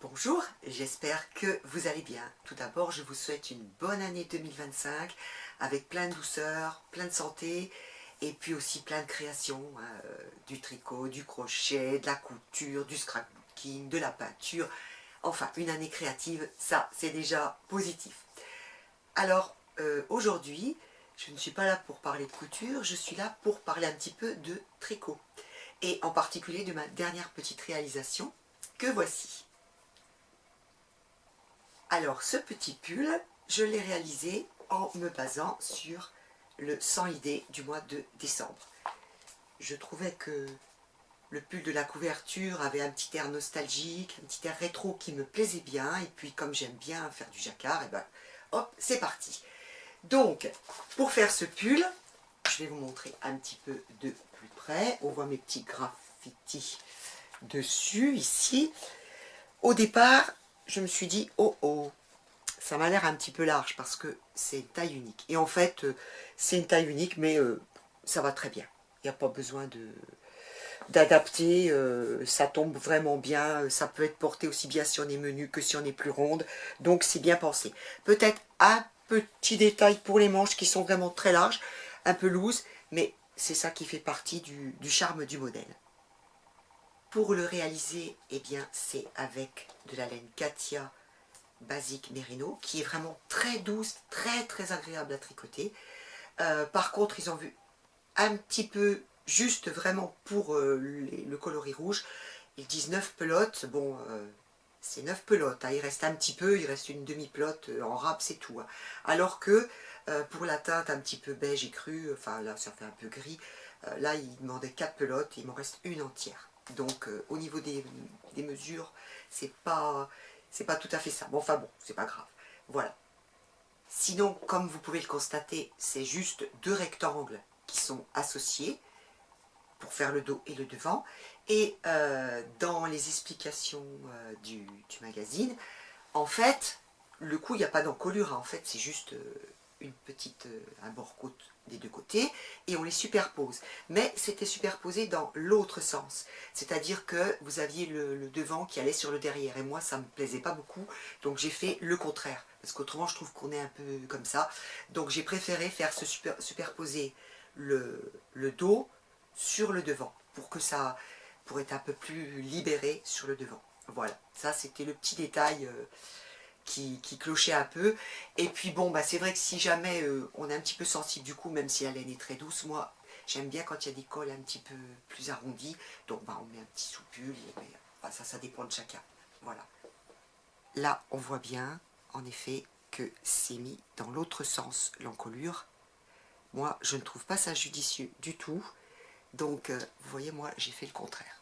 Bonjour, j'espère que vous allez bien. Tout d'abord, je vous souhaite une bonne année 2025 avec plein de douceur, plein de santé et puis aussi plein de créations, du tricot, du crochet, de la couture, du scrapbooking, de la peinture. Enfin, une année créative, ça c'est déjà positif. Alors, aujourd'hui, je ne suis pas là pour parler de couture, je suis là pour parler un petit peu de tricot. Et en particulier de ma dernière petite réalisation, que voici. Alors, ce petit pull, je l'ai réalisé en me basant sur le 100 idées du mois de décembre. Je trouvais que le pull de la couverture avait un petit air nostalgique, un petit air rétro qui me plaisait bien. Et puis, comme j'aime bien faire du jacquard, et ben, hop, c'est parti. Donc, pour faire ce pull, je vais vous montrer un petit peu de plus près. On voit mes petits graffitis dessus, ici. Au départ, je me suis dit, oh oh, ça m'a l'air un petit peu large parce que c'est une taille unique. Et en fait, c'est une taille unique, mais ça va très bien. Il n'y a pas besoin d'adapter, ça tombe vraiment bien. Ça peut être porté aussi bien si on est menu que si on est plus ronde. Donc c'est bien pensé. Peut-être un petit détail pour les manches qui sont vraiment très larges, un peu loose, mais c'est ça qui fait partie du charme du modèle. Pour le réaliser, eh bien, c'est avec de la laine Katia basique Merino, qui est vraiment très douce, très agréable à tricoter. Par contre, ils ont vu un petit peu juste vraiment pour le coloris rouge. Ils disent 9 pelotes. Bon, c'est 9 pelotes. Hein. Il reste un petit peu, il reste une demi-pelote en râpe, c'est tout. Hein. Alors que pour la teinte un petit peu beige et crue, enfin là ça fait un peu gris, là il demandait 4 pelotes et il m'en reste une entière. Donc au niveau des mesures, c'est pas tout à fait ça. Bon, enfin bon, c'est pas grave. Voilà. Sinon, comme vous pouvez le constater, c'est juste deux rectangles qui sont associés pour faire le dos et le devant. Et dans les explications du magazine, en fait, le coup, il n'y a pas d'encolure. Hein. En fait, c'est juste un bord-côte des deux côtés et on les superpose. Mais c'était superposé dans l'autre sens. C'est-à-dire que vous aviez le devant qui allait sur le derrière. Et moi, ça ne me plaisait pas beaucoup. Donc j'ai fait le contraire. Parce qu'autrement, je trouve qu'on est un peu comme ça. Donc j'ai préféré faire superposer le dos sur le devant. Pour être un peu plus libéré sur le devant. Voilà. Ça, c'était le petit détail qui clochait un peu. Et puis bon, bah, c'est vrai que si jamais on est un petit peu sensible du coup, même si la laine est très douce, moi j'aime bien quand il y a des cols un petit peu plus arrondis. Donc bah, on met un petit soupule, mais bah, ça dépend de chacun. Voilà. Là, on voit bien, en effet, que c'est mis dans l'autre sens l'encolure. Moi, je ne trouve pas ça judicieux du tout. Donc, vous voyez, moi, j'ai fait le contraire.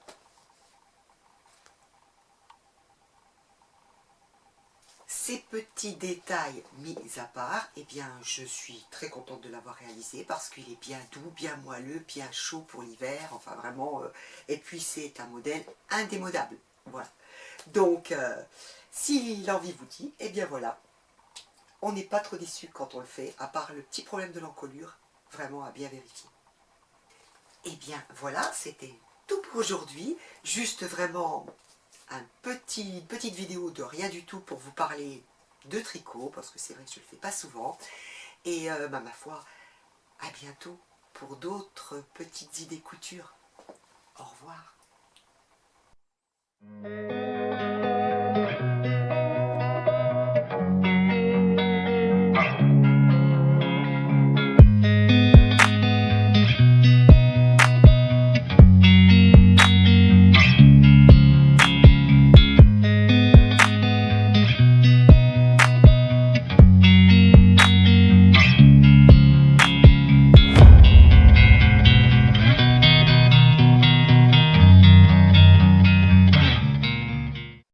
Ces petits détails mis à part, eh bien, je suis très contente de l'avoir réalisé parce qu'il est bien doux, bien moelleux, bien chaud pour l'hiver, enfin vraiment, et puis c'est un modèle indémodable, voilà. Donc, si l'envie vous dit, eh bien voilà, on n'est pas trop déçu quand on le fait, à part le petit problème de l'encolure, vraiment à bien vérifier. Eh bien voilà, c'était tout pour aujourd'hui, juste vraiment une petite vidéo de rien du tout pour vous parler de tricot, parce que c'est vrai que je ne le fais pas souvent. Et bah, ma foi, à bientôt pour d'autres petites idées couture. Au revoir.